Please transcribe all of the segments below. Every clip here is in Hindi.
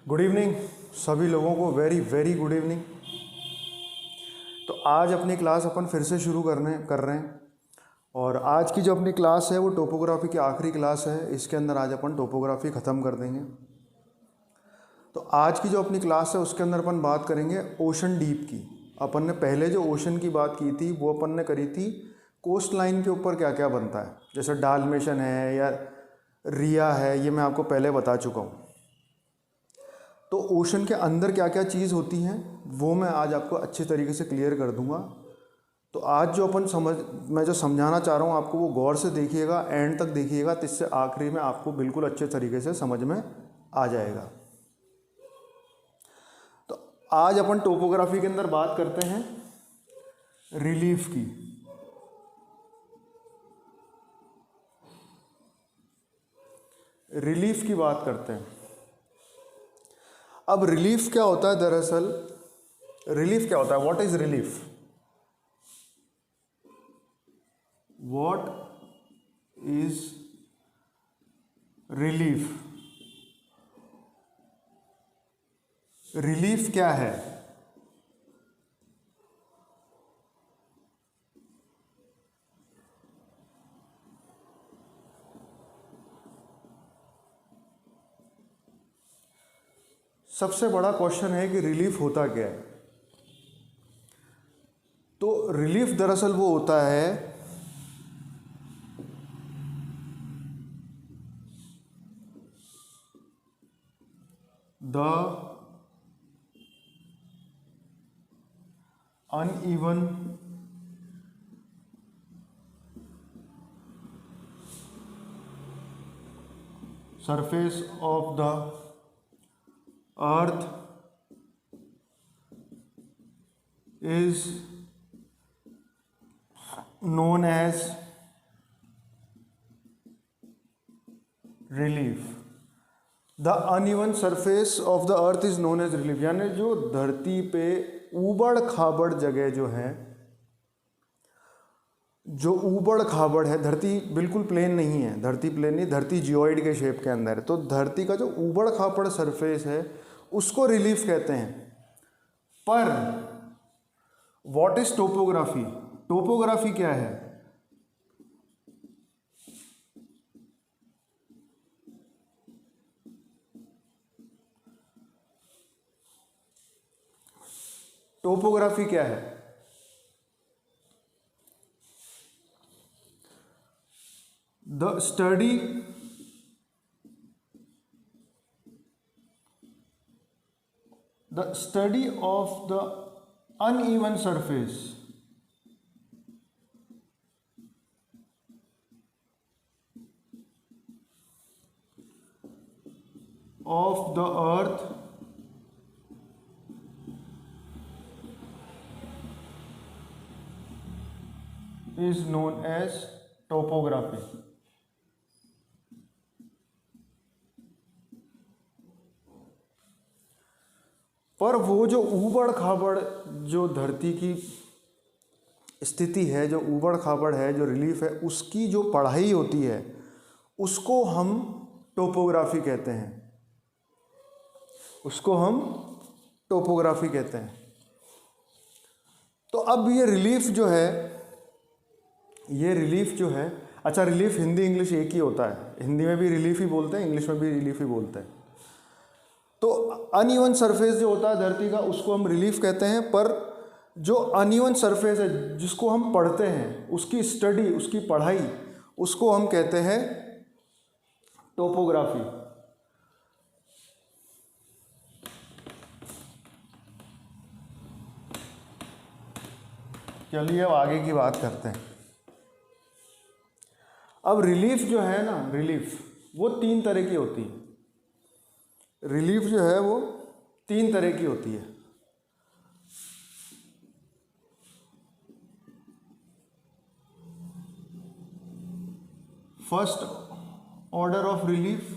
गुड इवनिंग सभी लोगों को, वेरी वेरी गुड इवनिंग। तो आज अपनी क्लास अपन फिर से शुरू कर रहे हैं और आज की जो अपनी क्लास है वो टोपोग्राफी की आखिरी क्लास है। इसके अंदर आज अपन टोपोग्राफी ख़त्म कर देंगे। तो आज की जो अपनी क्लास है उसके अंदर अपन बात करेंगे ओशन डीप की। अपन ने पहले जो ओशन की बात की थी वो अपन ने करी थी कोस्ट लाइन के ऊपर क्या क्या बनता है, जैसे डाल्मेशन है या रिया है, ये मैं आपको पहले बता चुका हूँ। तो ओशन के अंदर क्या क्या चीज़ होती हैं वो मैं आज आपको अच्छे तरीके से क्लियर कर दूंगा। तो आज जो मैं जो समझाना चाह रहा हूँ आपको वो गौर से देखिएगा, एंड तक देखिएगा, तो इससे आखिरी में आपको बिल्कुल अच्छे तरीके से समझ में आ जाएगा। तो आज अपन टोपोग्राफी के अंदर बात करते हैं रिलीफ की। रिलीफ की बात करते हैं। अब रिलीफ क्या होता है? दरअसल रिलीफ क्या होता है? What is relief? What is relief? Relief क्या है? सबसे बड़ा क्वेश्चन है कि रिलीफ होता क्या है। तो रिलीफ दरअसल वो होता है the uneven surface of the earth is known as relief. The uneven surface of the earth is known as relief. यानी जो धरती पे ऊबड़ खाबड़ जगह जो है, जो ऊबड़ खाबड़ है, धरती बिल्कुल प्लेन नहीं है, धरती प्लेन नहीं, धरती जियोइड के शेप के अंदर है। तो धरती का जो ऊबड़ खाबड़ सरफेस है उसको रिलीफ कहते हैं। पर व्हाट इज टोपोग्राफी? टोपोग्राफी क्या है? टोपोग्राफी क्या है? The study of the uneven surface of the earth is known as topography. पर वो जो ऊबड़ खाबड़ जो धरती की स्थिति है, जो ऊबड़ खाबड़ है, जो रिलीफ है, उसकी जो पढ़ाई होती है उसको हम टोपोग्राफी कहते हैं। उसको हम टोपोग्राफी कहते हैं। तो अब ये रिलीफ जो है, अच्छा, रिलीफ हिंदी इंग्लिश एक ही होता है। हिंदी में भी रिलीफ ही बोलते हैं, इंग्लिश में भी रिलीफ ही बोलते हैं। तो अनइवन सरफेस जो होता है धरती का उसको हम रिलीफ कहते हैं। पर जो अनइवन सरफेस है जिसको हम पढ़ते हैं, उसकी स्टडी, उसकी पढ़ाई, उसको हम कहते हैं टोपोग्राफी। चलिए अब आगे की बात करते हैं। अब रिलीफ जो है ना, रिलीफ वो तीन तरह की होती है। रिलीफ जो है वो तीन तरह की होती है। First order of relief,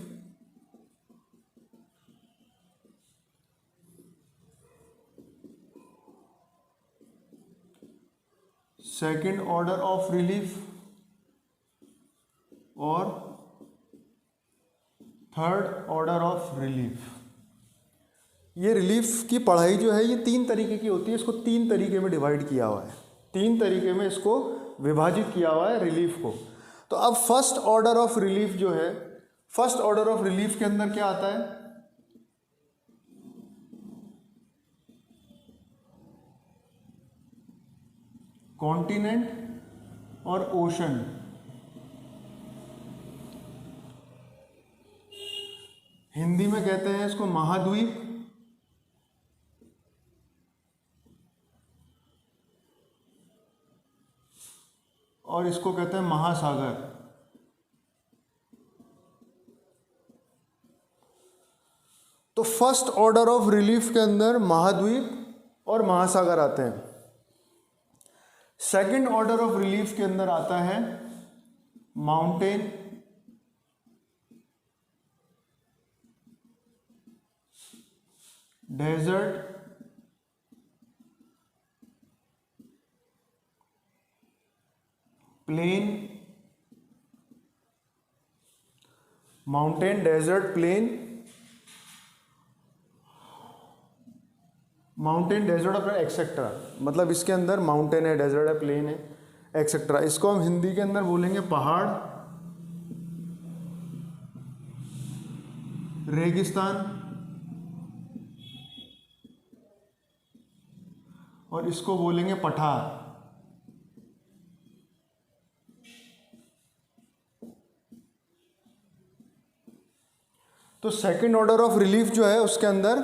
second order of relief और थर्ड ऑर्डर ऑफ रिलीफ। ये रिलीफ की पढ़ाई जो है ये 3 तरीके की होती है, इसको 3 तरीके में डिवाइड किया हुआ है, 3 तरीके में इसको विभाजित किया हुआ है रिलीफ को। तो अब फर्स्ट ऑर्डर ऑफ रिलीफ जो है, फर्स्ट ऑर्डर ऑफ रिलीफ के अंदर क्या आता है, कॉन्टिनेंट और ओशन। हिंदी में कहते हैं इसको महाद्वीप, और इसको कहते हैं महासागर। तो फर्स्ट ऑर्डर ऑफ रिलीफ के अंदर महाद्वीप और महासागर आते हैं। सेकंड ऑर्डर ऑफ रिलीफ के अंदर आता है mountain, desert, plain, mountain, desert, plain, mountain, desert और एक्सेट्रा। मतलब इसके अंदर माउंटेन है, डेजर्ट है, प्लेन है, एक्सेट्रा। इसको हम हिंदी के अंदर बोलेंगे पहाड़, रेगिस्तान, और इसको बोलेंगे पठार। तो सेकंड ऑर्डर ऑफ रिलीफ जो है उसके अंदर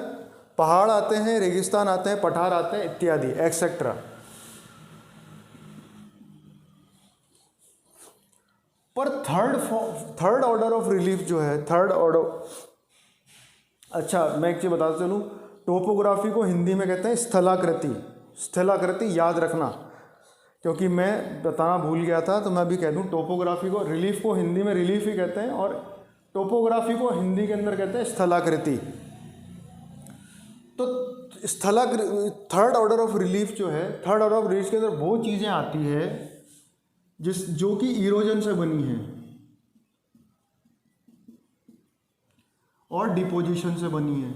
पहाड़ आते हैं, रेगिस्तान आते हैं, पठार आते हैं, इत्यादि, एक्सेट्रा। पर थर्ड ऑर्डर ऑफ रिलीफ जो है, थर्ड ऑर्डर, अच्छा मैं एक चीज बताता चलूं, टोपोग्राफी को हिंदी में कहते हैं स्थलाकृति। स्थलाकृति याद रखना, क्योंकि मैं बताना भूल गया था, तो मैं अभी कह दूं, टोपोग्राफी को, रिलीफ को हिंदी में रिलीफ ही कहते हैं और टोपोग्राफी को हिंदी के अंदर कहते हैं स्थलाकृति। तो थर्ड ऑर्डर ऑफ रिलीफ जो है, थर्ड ऑर्डर ऑफ रिलीफ के अंदर वो चीज़ें आती है जो कि इरोजन से बनी है और डिपोजिशन से बनी है।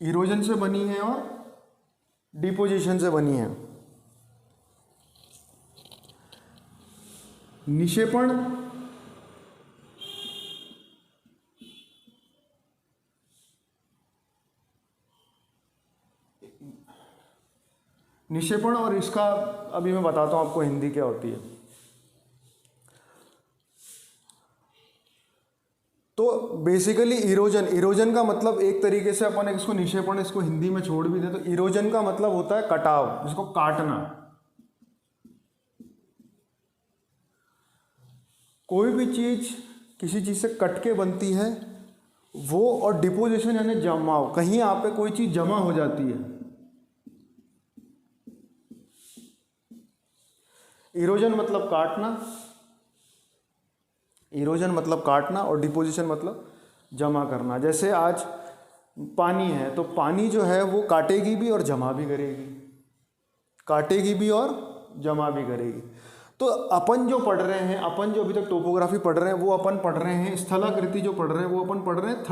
इरोजन से बनी है और डिपोजिशन से बनी है। निक्षेपण, निक्षेपण और इसका अभी मैं बताता हूं आपको हिंदी क्या होती है। तो बेसिकली इरोजन का मतलब एक तरीके से अपन इसको निक्षेपण, इसको हिंदी में छोड़ भी दे तो इरोजन का मतलब होता है कटाव, जिसको काटना। कोई भी चीज किसी चीज से कट के बनती है वो, और डिपोजिशन यानी जमाव, कहीं यहाँ पे कोई चीज जमा हो जाती है। इरोजन मतलब काटना, इरोजन मतलब काटना, और डिपोजिशन मतलब जमा करना। जैसे आज पानी है तो पानी जो है वो काटेगी भी और जमा भी करेगी, काटेगी भी और जमा भी करेगी। तो अपन जो पढ़ रहे हैं, अपन जो अभी तक टोपोग्राफी पढ़ रहे हैं, वो अपन पढ़ रहे हैं स्थलाकृति जो पढ़ रहे हैं वो अपन पढ़ रहे हैं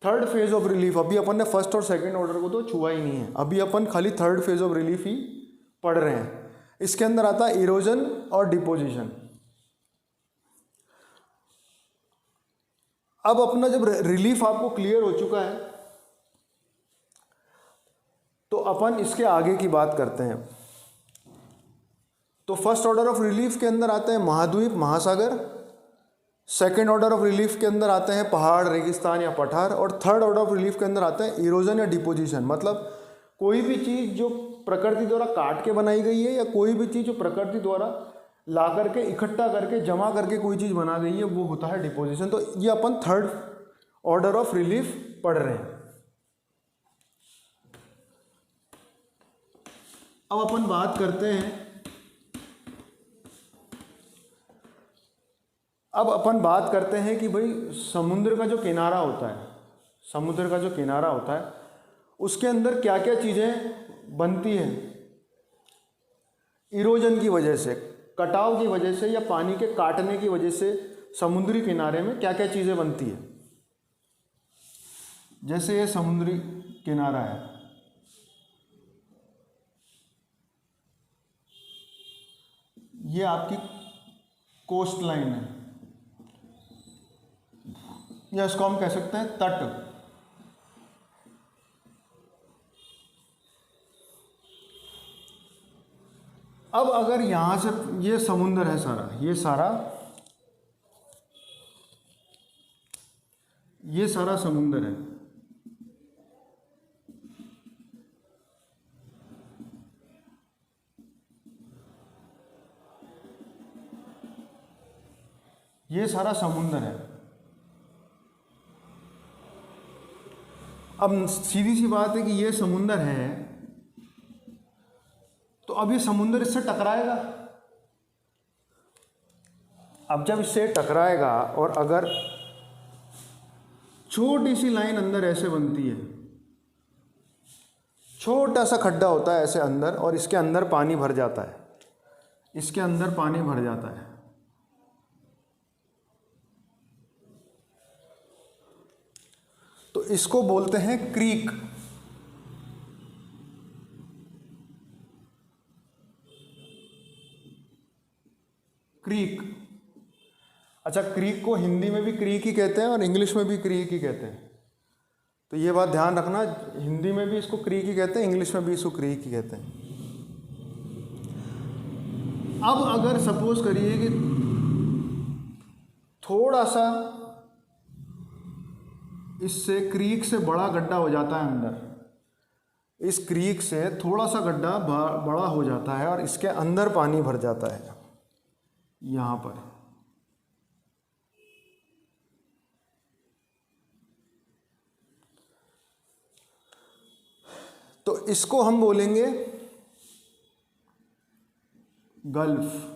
थर्ड फेज ऑफ रिलीफ। अभी अपन ने फर्स्ट और सेकंड ऑर्डर को तो छुआ ही नहीं है, अभी अपन खाली थर्ड फेज ऑफ रिलीफ ही पढ़ रहे हैं। इसके अंदर आता है इरोजन और डिपोजिशन। अब अपना जब रिलीफ आपको क्लियर हो चुका है तो अपन इसके आगे की बात करते हैं। तो फर्स्ट ऑर्डर ऑफ रिलीफ के अंदर आते हैं महाद्वीप, महासागर। सेकेंड ऑर्डर ऑफ रिलीफ के अंदर आते हैं पहाड़, रेगिस्तान या पठार। और थर्ड ऑर्डर ऑफ रिलीफ के अंदर आते हैं इरोजन या डिपोजिशन। मतलब कोई भी चीज़ जो प्रकृति द्वारा काट के बनाई गई है, या कोई भी चीज़ जो प्रकृति द्वारा ला करके, इकट्ठा करके, जमा करके कोई चीज़ बना गई है, वो होता है डिपोजिशन। तो ये अपन थर्ड ऑर्डर ऑफ रिलीफ पढ़ रहे हैं। अब अपन बात करते हैं, अब अपन बात करते हैं कि भाई समुद्र का जो किनारा होता है, समुद्र का जो किनारा होता है उसके अंदर क्या क्या चीज़ें बनती हैं इरोजन की वजह से। कटाव की वजह से या पानी के काटने की वजह से समुद्री किनारे में क्या क्या चीज़ें बनती है। जैसे ये समुद्री किनारा है, ये आपकी कोस्ट लाइन है, या इसको हम कह सकते हैं तट। अब अगर यहां से ये समुद्र है सारा, ये सारा समुद्र है, ये सारा समुद्र है। अब सीधी सी बात है कि ये समुद्र है, तो अब ये समुद्र इससे टकराएगा। अब जब इससे टकराएगा और अगर छोटी सी लाइन अंदर ऐसे बनती है, छोटा सा खड्डा होता है ऐसे अंदर, और इसके अंदर पानी भर जाता है, इसके अंदर पानी भर जाता है। तो इसको बोलते हैं क्रीक। क्रीक। अच्छा, क्रीक को हिंदी में भी क्रीक ही कहते हैं और इंग्लिश में भी क्रीक ही कहते हैं। तो ये बात ध्यान रखना, हिंदी में भी इसको क्रीक ही कहते हैं, इंग्लिश में भी इसको क्रीक ही कहते हैं। अब अगर सपोज करिए कि थोड़ा सा इससे क्रीक से बड़ा गड्ढा हो जाता है अंदर, इस क्रीक से थोड़ा सा गड्ढा बड़ा हो जाता है और इसके अंदर पानी भर जाता है यहाँ पर। तो इसको हम बोलेंगे गल्फ।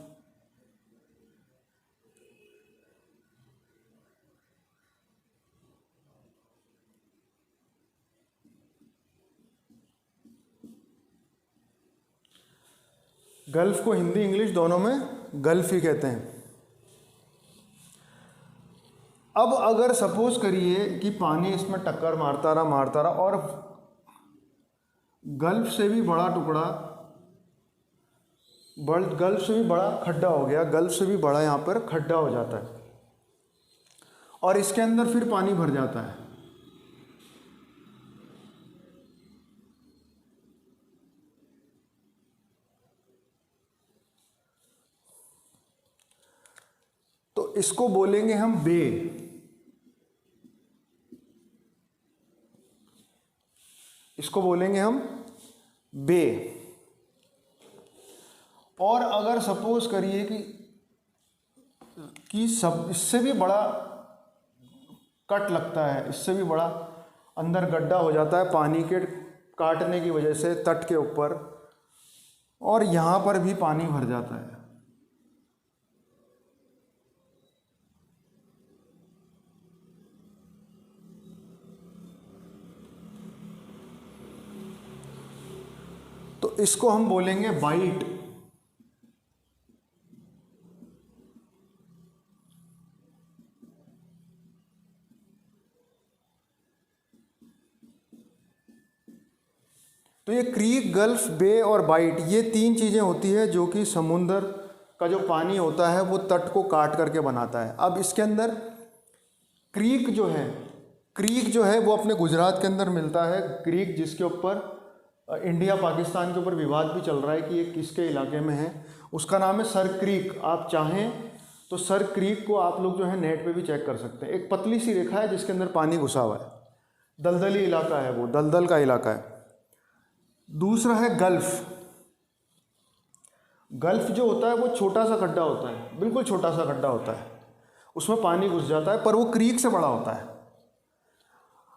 गल्फ को हिंदी इंग्लिश दोनों में गल्फ ही कहते हैं। अब अगर सपोज करिए कि पानी इसमें टक्कर मारता रहा और गल्फ से भी बड़ा टुकड़ा, गल्फ से भी बड़ा खड्डा हो गया, गल्फ से भी बड़ा यहाँ पर खड्डा हो जाता है और इसके अंदर फिर पानी भर जाता है। तो इसको बोलेंगे हम बे। इसको बोलेंगे हम बे। और अगर सपोज करिए कि सब इससे भी बड़ा कट लगता है, इससे भी बड़ा अंदर गड्ढा हो जाता है पानी के काटने की वजह से तट के ऊपर, और यहाँ पर भी पानी भर जाता है। तो इसको हम बोलेंगे बाइट। तो ये क्रीक, गल्फ, बे और बाइट, ये तीन चीज़ें होती है जो कि समुंदर का जो पानी होता है वो तट को काट करके बनाता है। अब इसके अंदर क्रीक जो है वो अपने गुजरात के अंदर मिलता है। क्रीक जिसके ऊपर इंडिया पाकिस्तान के ऊपर विवाद भी चल रहा है कि ये किसके इलाके में है, उसका नाम है सर क्रीक। आप चाहें तो सर क्रीक को आप लोग जो है नेट पे भी चेक कर सकते हैं। एक पतली सी रेखा है जिसके अंदर पानी घुसा हुआ है, दलदली इलाका है, वो दलदल का इलाका है। दूसरा है गल्फ। गल्फ जो होता है वो छोटा सा गड्ढा होता है, बिल्कुल छोटा सा गड्ढा होता है, उसमें पानी घुस जाता है पर वो क्रीक से बड़ा होता है।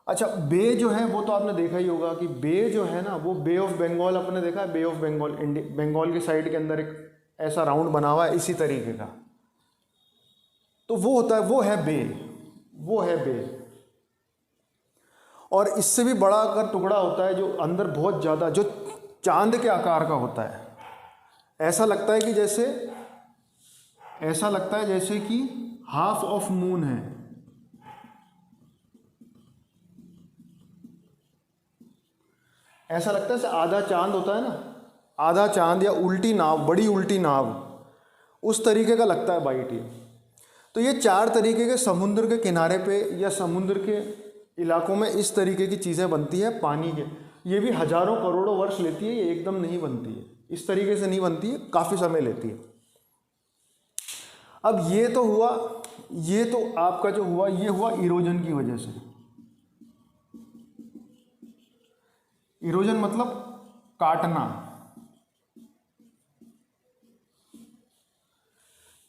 अच्छा, बे जो है वो तो आपने देखा ही होगा कि बे जो है ना, वो बे ऑफ बंगाल आपने देखा है। बे ऑफ बंगाल, बंगाल की साइड के अंदर एक ऐसा राउंड बना हुआ है इसी तरीके का, तो वो होता है, वो है बे। और इससे भी बड़ा अगर टुकड़ा होता है जो अंदर बहुत ज़्यादा, जो चांद के आकार का होता है, ऐसा लगता है कि जैसे ऐसा लगता है जैसे कि हाफ ऑफ मून है। ऐसा लगता है जैसे आधा चांद होता है ना, आधा चांद या उल्टी नाव, बड़ी उल्टी नाव, उस तरीके का लगता है वाइट ये। तो ये 4 तरीके के समुद्र के किनारे पे या समुद्र के इलाकों में इस तरीके की चीज़ें बनती है पानी के। ये भी हजारों करोड़ों वर्ष लेती है, ये एकदम नहीं बनती है, इस तरीके से नहीं बनती है, काफ़ी समय लेती है। अब ये तो हुआ, ये तो आपका जो हुआ ये हुआ इरोजन की वजह से। इरोजन मतलब काटना।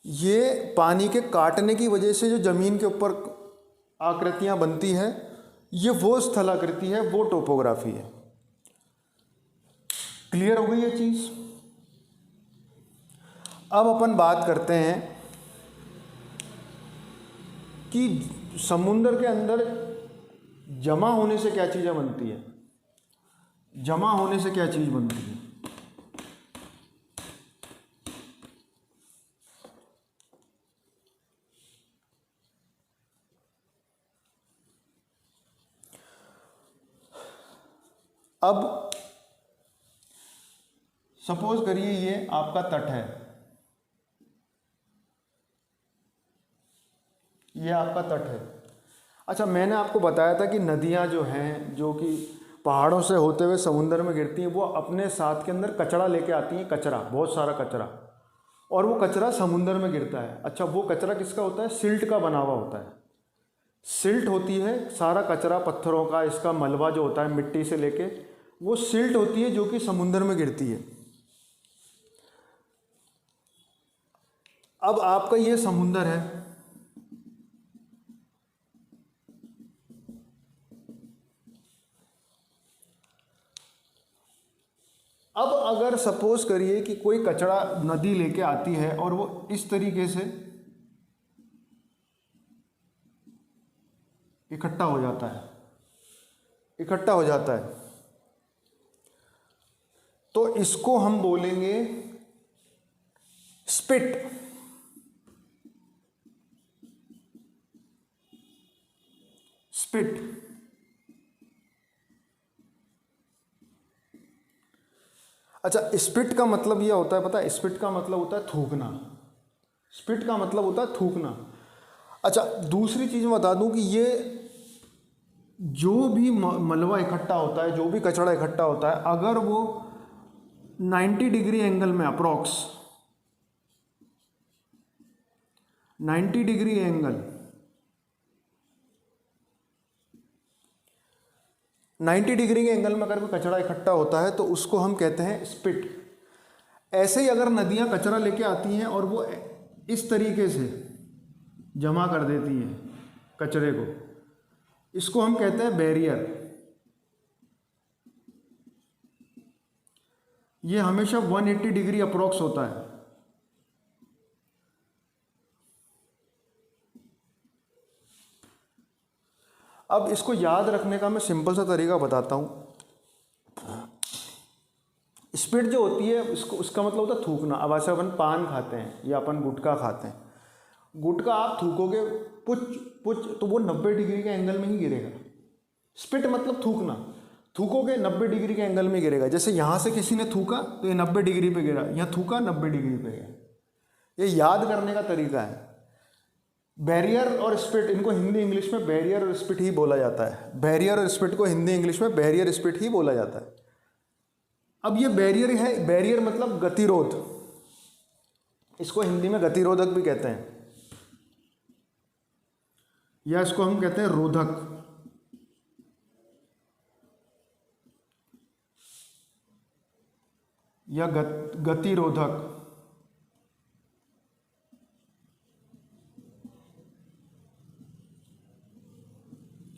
ये पानी के काटने की वजह से जो ज़मीन के ऊपर आकृतियां बनती हैं, ये वो स्थलाकृति है, वो टोपोग्राफी है। क्लियर हो गई ये चीज़। अब अपन बात करते हैं कि समुद्र के अंदर जमा होने से क्या चीज़ें बनती है। जमा होने से क्या चीज़ बनती है? अब सपोज करिए ये आपका तट है, ये आपका तट है। अच्छा, मैंने आपको बताया था कि नदियां जो हैं, जो कि पहाड़ों से होते हुए समुद्र में गिरती हैं, वो अपने साथ के अंदर कचरा लेके आती हैं, कचरा, बहुत सारा कचरा, और वो कचरा समुद्र में गिरता है। अच्छा, वो कचरा किसका होता है? सिल्ट का बना हुआ होता है। सिल्ट होती है, सारा कचरा पत्थरों का, इसका मलबा जो होता है मिट्टी से लेके, वो सिल्ट होती है जो कि समुद्र में गिरती है। अब आपका ये समुद्र है, अब अगर सपोज करिए कि कोई कचरा नदी लेके आती है और वो इस तरीके से इकट्ठा हो जाता है, इकट्ठा हो जाता है, तो इसको हम बोलेंगे स्पिट। स्पिट। अच्छा, स्पिट का मतलब यह होता है, पता है? स्पिट का मतलब होता है थूकना। स्पिट का मतलब होता है थूकना। अच्छा, दूसरी चीज़ मैं बता दूं कि ये जो भी मलबा इकट्ठा होता है, जो भी कचरा इकट्ठा होता है, अगर वो 90 डिग्री एंगल में, अप्रॉक्स 90 डिग्री एंगल, 90 डिग्री के एंगल में अगर कोई कचरा इकट्ठा होता है तो उसको हम कहते हैं स्पिट। ऐसे ही अगर नदियां कचरा लेके आती हैं और वो इस तरीके से जमा कर देती हैं कचरे को, इसको हम कहते हैं बैरियर। ये हमेशा 180 डिग्री अप्रॉक्स होता है। अब इसको याद रखने का मैं सिंपल सा तरीका बताता हूँ। स्पिट जो होती है इसको, उसका मतलब होता है थूकना। अब ऐसे अपन पान खाते हैं या अपन गुटखा खाते हैं, गुटखा आप थूकोगे पुच पुच तो वो 90 डिग्री के एंगल में ही गिरेगा। स्पिट मतलब थूकना, थूकोगे 90 डिग्री के एंगल में गिरेगा। जैसे यहाँ से किसी ने थूका तो ये 90 डिग्री पे गिरा, यहाँ थूका 90 डिग्री पे गया। ये याद करने का तरीका है। बैरियर और स्पिट, इनको हिंदी इंग्लिश में बैरियर और स्पिट ही बोला जाता है। बैरियर और स्पिट को हिंदी इंग्लिश में बैरियर स्पिट ही बोला जाता है। अब ये बैरियर है, बैरियर मतलब गतिरोध, इसको हिंदी में गतिरोधक भी कहते हैं, या इसको हम कहते हैं रोधक। या गतिरोधक।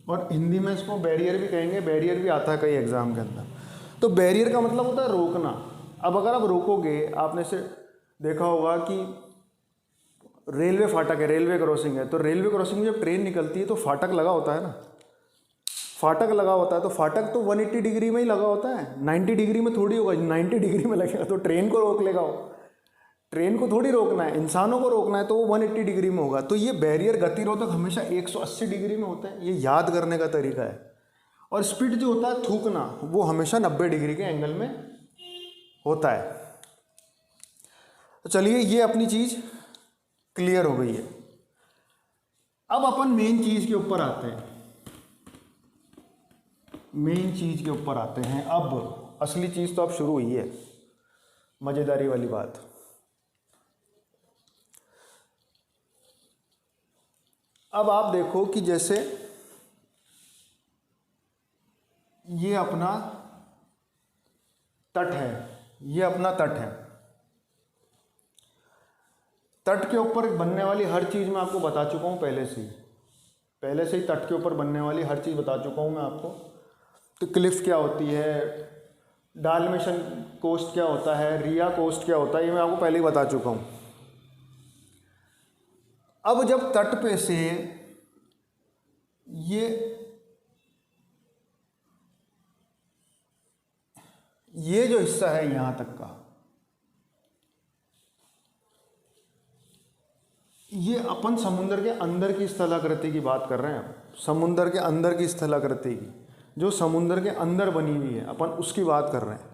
और हिंदी में इसको बैरियर भी कहेंगे, बैरियर भी आता है कई एग्जाम के अंदर। तो बैरियर का मतलब होता है रोकना। अब अगर आप रोकोगे, आपने से देखा होगा कि रेलवे फाटक है, रेलवे क्रॉसिंग है, तो रेलवे क्रॉसिंग में जब ट्रेन निकलती है तो फाटक लगा होता है ना, फाटक लगा होता है, तो फाटक तो 180 डिग्री में ही लगा होता है, 90 डिग्री में थोड़ी होगा। 90 डिग्री में लगेगा तो ट्रेन को रोक लेगा वो। ट्रेन को थोड़ी रोकना है, इंसानों को रोकना है, तो वो 180 डिग्री में होगा। तो ये बैरियर गतिरोधक हमेशा 180 डिग्री में होता है, ये याद करने का तरीका है। और स्पीड जो होता है थूकना, वो हमेशा 90 डिग्री के एंगल में होता है। तो चलिए ये अपनी चीज़ क्लियर हो गई है। अब अपन मेन चीज़ के ऊपर आते हैं, मेन चीज़ के ऊपर आते हैं। अब असली चीज़ तो अब शुरू हुई है, मज़ेदारी वाली बात। अब आप देखो कि जैसे ये अपना तट है, ये अपना तट है। तट के ऊपर बनने वाली हर चीज़ मैं आपको बता चुका हूँ पहले से ही तट के ऊपर बनने वाली हर चीज़ बता चुका हूँ मैं आपको। तो क्लिफ क्या होती है, डालमेशन कोस्ट क्या होता है, रिया कोस्ट क्या होता है, ये मैं आपको पहले ही बता चुका हूँ। अब जब तट पे से ये जो हिस्सा है यहाँ तक का, ये अपन समुद्र के अंदर की स्थलाकृति की बात कर रहे हैं। समुद्र के अंदर की स्थलाकृति की, जो समुद्र के अंदर बनी हुई है, अपन उसकी बात कर रहे हैं।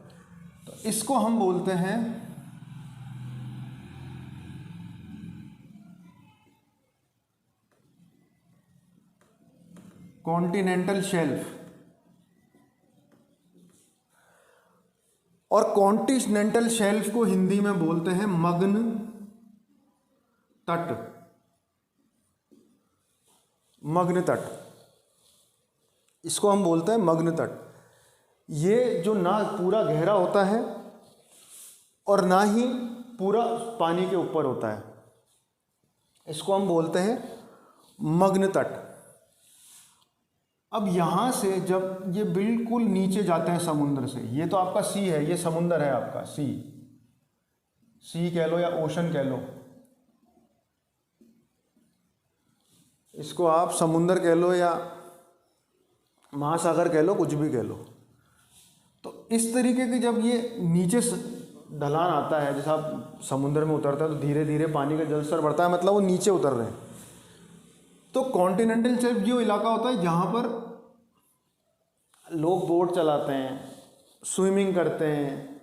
तो इसको हम बोलते हैं कॉन्टिनेंटल शेल्फ। और कॉन्टिनेंटल शेल्फ को हिंदी में बोलते हैं मग्न तट। मग्न तट, इसको हम बोलते हैं मग्न तट। ये जो ना पूरा गहरा होता है और ना ही पूरा पानी के ऊपर होता है, इसको हम बोलते हैं मग्न तट। अब यहाँ से जब ये बिल्कुल नीचे जाते हैं समुद्र से, ये तो आपका सी है, ये समुद्र है आपका सी कह लो या ओशन कह लो, इसको आप समुंदर कह लो या महासागर कह लो, कुछ भी कह लो। तो इस तरीके की जब ये नीचे ढलान आता है, जैसे आप समुद्र में उतरता है तो धीरे धीरे पानी का जल स्तर बढ़ता है, मतलब वो नीचे उतर रहे हैं। तो कॉन्टिनेंटल शेल्फ जो इलाका होता है जहाँ पर लोग बोट चलाते हैं, स्विमिंग करते हैं,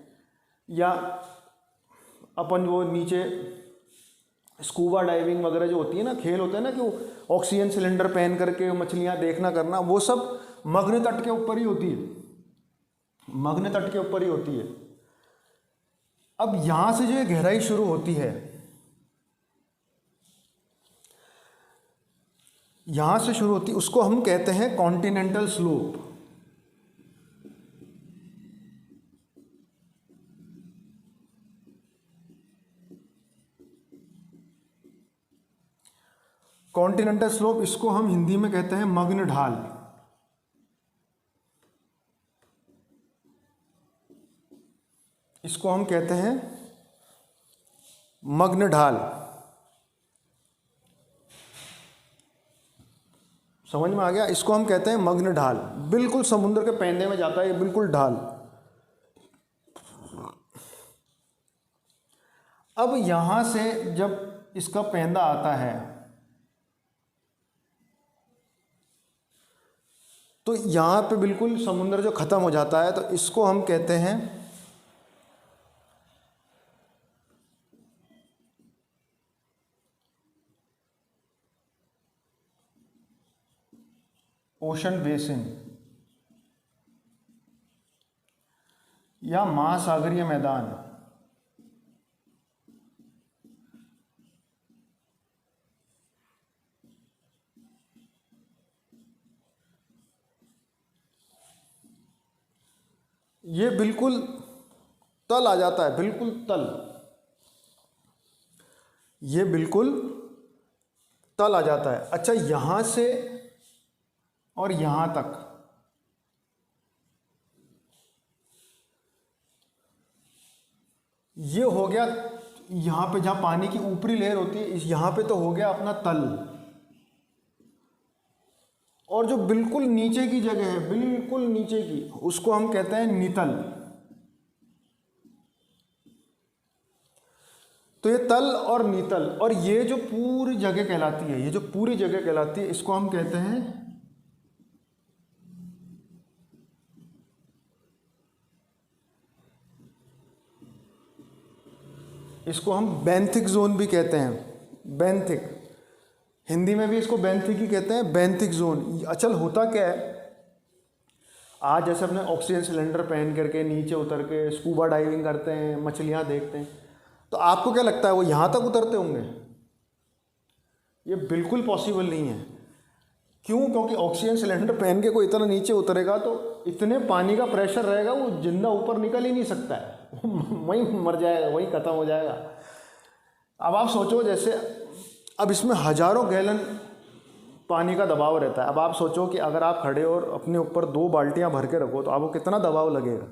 या अपन वो नीचे स्कूबा डाइविंग वगैरह जो होती है ना, खेल होते हैं ना, कि वो ऑक्सीजन सिलेंडर पहन करके मछलियाँ देखना करना, वो सब मग्न तट के ऊपर ही होती है, मग्न तट के ऊपर ही होती है। अब यहाँ से जो ये गहराई शुरू होती है, यहाँ से शुरू होती है, उसको हम कहते हैं कॉन्टिनेंटल स्लोप। कॉन्टिनेंटल स्लोप, इसको हम हिंदी में कहते हैं मग्न ढाल। इसको हम कहते हैं मग्न ढाल। समझ में आ गया? इसको हम कहते हैं मग्न ढाल। बिल्कुल समुद्र के पैंदे में जाता है ये, बिल्कुल ढाल। अब यहां से जब इसका पैंदा आता है तो यहाँ पे बिल्कुल समुद्र जो ख़त्म हो जाता है, तो इसको हम कहते हैं ओशन बेसिन या महासागरीय मैदान। ये बिल्कुल तल आ जाता है, बिल्कुल तल, ये बिल्कुल तल आ जाता है। अच्छा, यहाँ से और यहाँ तक ये हो गया, यहाँ पे जहाँ पानी की ऊपरी लेयर होती है, यहाँ पे तो हो गया अपना तल। और जो बिल्कुल नीचे की जगह है, बिल्कुल नीचे की, उसको हम कहते हैं नितल। तो ये तल और नीतल, और ये जो पूरी जगह कहलाती है, ये जो पूरी जगह कहलाती है, इसको हम कहते हैं, इसको हम बेंथिक जोन भी कहते हैं। बेंथिक, हिंदी में भी इसको बेंथिक ही कहते हैं, बेंथिक जोन। अचल होता क्या है, आज जैसे अपने ऑक्सीजन सिलेंडर पहन करके नीचे उतर के स्कूबा डाइविंग करते हैं, मछलियाँ देखते हैं, तो आपको क्या लगता है वो यहाँ तक उतरते होंगे? ये बिल्कुल पॉसिबल नहीं है। क्यों? क्योंकि ऑक्सीजन सिलेंडर पहन के कोई इतना नीचे उतरेगा तो इतने पानी का प्रेशर रहेगा, वो जिंदा ऊपर निकल ही नहीं सकता है, वहीं मर जाएगा, वहीं ख़त्म हो जाएगा। अब आप सोचो, जैसे अब इसमें हज़ारों गैलन पानी का दबाव रहता है। अब आप सोचो कि अगर आप खड़े और अपने ऊपर 2 बाल्टियाँ भर के रखो तो आपको कितना दबाव लगेगा।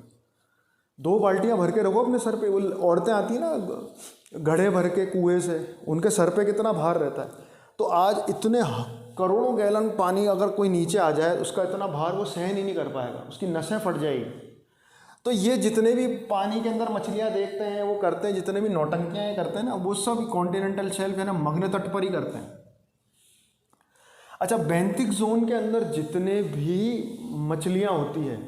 2 बाल्टियाँ भर के रखो अपने सर पे, वो औरतें आती हैं ना घड़े भर के कुएँ से, उनके सर पे कितना भार रहता है। तो आज इतने करोड़ों गैलन पानी अगर कोई नीचे आ जाए, उसका इतना भार वो सहन ही नहीं कर पाएगा, उसकी नसें फट जाएगी। तो ये जितने भी पानी के अंदर मछलियाँ देखते हैं, वो करते हैं, जितने भी नौटंकियाँ करते हैं ना, वो सब कॉन्टिनेंटल शेल्फ है ना, मग्न तट पर ही करते हैं। अच्छा, बेंथिक जोन के अंदर जितने भी मछलियाँ होती हैं,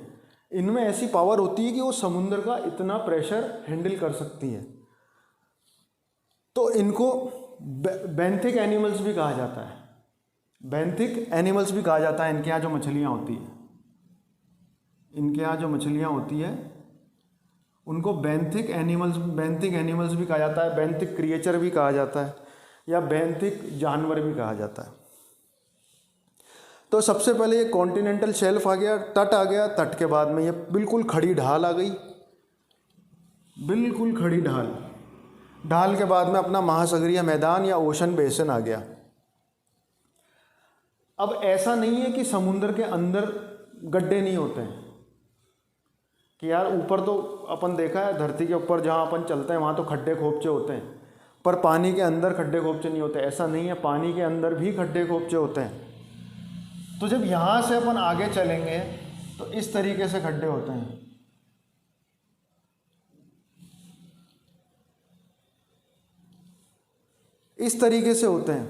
इनमें ऐसी पावर होती है कि वो समुद्र का इतना प्रेशर हैंडल कर सकती है। तो इनको बेंथिक एनिमल्स भी कहा जाता है। बेंथिक एनिमल्स भी कहा जाता है इनके यहाँ जो मछलियाँ होती है। इनके यहाँ जो मछलियाँ होती है उनको बेंथिक एनिमल्स भी कहा जाता है, बेंथिक क्रिएचर भी कहा जाता है, या बेंथिक जानवर भी कहा जाता है। तो सबसे पहले ये कॉन्टिनेंटल शेल्फ आ गया, तट आ गया, तट के बाद में ये बिल्कुल खड़ी ढाल आ गई, बिल्कुल खड़ी ढाल। ढाल के बाद में अपना महासागरीय मैदान या ओशन बेसिन आ गया। अब ऐसा नहीं है कि समुद्र के अंदर गड्ढे नहीं होते हैं, कि यार ऊपर तो अपन देखा है धरती के ऊपर जहाँ अपन चलते हैं वहाँ तो खड्डे खोपचे होते हैं, पर पानी के अंदर खड्डे खोपचे नहीं होते। ऐसा नहीं है, पानी के अंदर भी खड्डे खोपचे होते हैं। तो जब यहाँ से अपन आगे चलेंगे तो इस तरीके से खड्डे होते हैं। इस तरीके से होते हैं।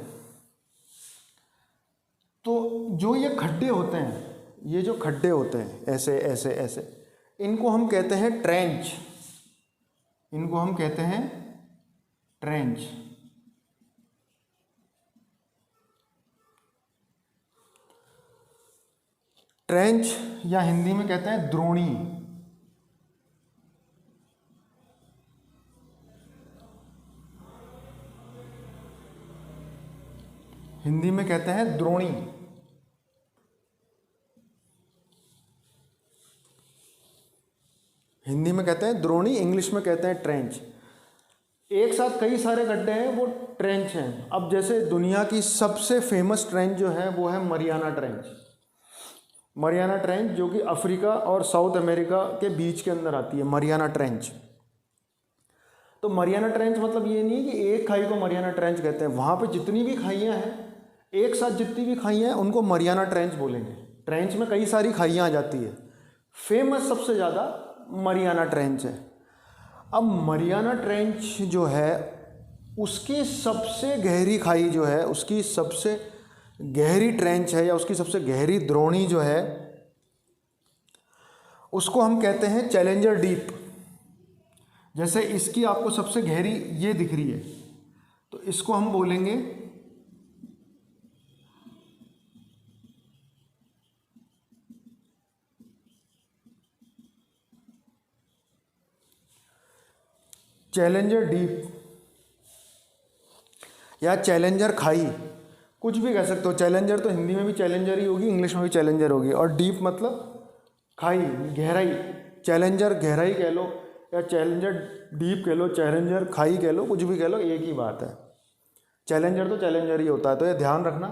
तो जो ये खड्डे होते हैं, ये जो खड्डे होते हैं ऐसे ऐसे ऐसे, इनको हम कहते हैं ट्रेंच। इनको हम कहते हैं ट्रेंच। ट्रेंच या हिंदी में कहते हैं द्रोणी। हिंदी में कहते हैं द्रोणी। हिंदी में कहते हैं द्रोणी, इंग्लिश में कहते हैं ट्रेंच। एक साथ कई सारे गड्ढे हैं, वो ट्रेंच हैं। अब जैसे दुनिया की सबसे फेमस ट्रेंच जो है वो है मरियाना ट्रेंच। मरियाना ट्रेंच जो कि अफ्रीका और साउथ अमेरिका के बीच के अंदर आती है, मरियाना ट्रेंच। तो मरियाना ट्रेंच मतलब ये नहीं कि एक खाई को मरियाना ट्रेंच कहते हैं, वहाँ पे जितनी भी खाइयाँ हैं, एक साथ जितनी भी खाइयाँ हैं उनको मरियाना ट्रेंच बोलेंगे। ट्रेंच में कई सारी खाइयाँ आ जाती है, फेमस सबसे ज़्यादा मरियाना ट्रेंच है। अब मरियाना ट्रेंच जो है उसकी सबसे गहरी खाई जो है, उसकी सबसे गहरी ट्रेंच है या उसकी सबसे गहरी द्रोणी जो है, उसको हम कहते हैं चैलेंजर डीप। जैसे इसकी आपको सबसे गहरी ये दिख रही है, तो इसको हम बोलेंगे चैलेंजर डीप या चैलेंजर खाई, कुछ भी कह सकते हो। चैलेंजर तो हिंदी में भी चैलेंजर ही होगी, इंग्लिश में भी चैलेंजर होगी। और डीप मतलब खाई, गहराई। चैलेंजर गहराई कह लो या चैलेंजर डीप कह लो, चैलेंजर खाई कह लो, कुछ भी कह लो, एक ही बात है। चैलेंजर तो चैलेंजर ही होता है। तो ये ध्यान रखना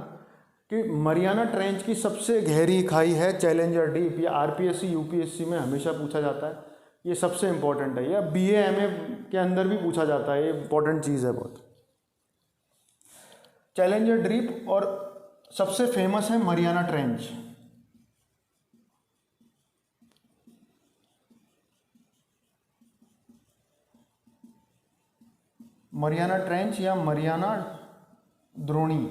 कि मरियाना ट्रेंच की सबसे गहरी खाई है चैलेंजर डीप। ये आरपीएससी यूपीएससी में हमेशा पूछा जाता है, ये सबसे इम्पोर्टेंट है। या बीए एमए के अंदर भी पूछा जाता है, ये इंपॉर्टेंट चीज़ है बहुत। चैलेंजर डीप और सबसे फेमस है मरियाना ट्रेंच। मरियाना ट्रेंच या मरियाना द्रोणी।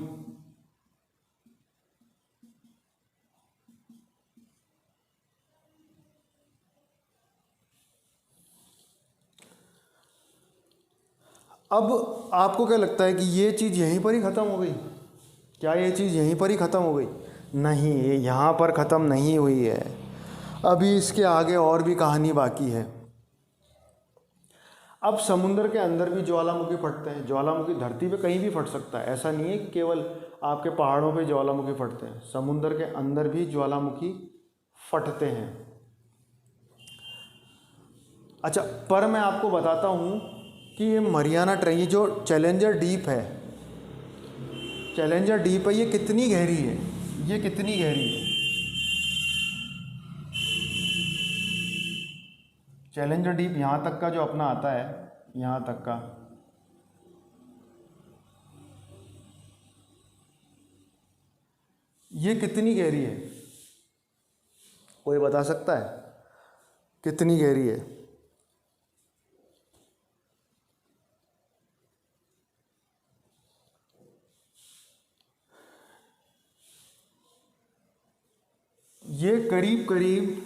अब आपको क्या लगता है कि ये चीज़ यहीं पर ही ख़त्म हो गई? क्या ये चीज़ यहीं पर ही ख़त्म हो गई? नहीं, ये यहाँ पर ख़त्म नहीं हुई है, अभी इसके आगे और भी कहानी बाकी है। अब समुद्र के अंदर भी ज्वालामुखी फटते हैं। ज्वालामुखी धरती पे कहीं भी फट सकता है, ऐसा नहीं है कि केवल आपके पहाड़ों पे ज्वालामुखी फटते हैं। समुद्र के अंदर भी ज्वालामुखी फटते हैं। अच्छा, पर मैं आपको बताता हूँ कि ये मरियाना ट्रेंच, ये जो चैलेंजर डीप है, चैलेंजर डीप है, ये कितनी गहरी है? ये कितनी गहरी है? चैलेंजर डीप यहाँ तक का जो अपना आता है, यहाँ तक का, ये कितनी गहरी है? कोई बता सकता है कितनी गहरी है? ये करीब करीब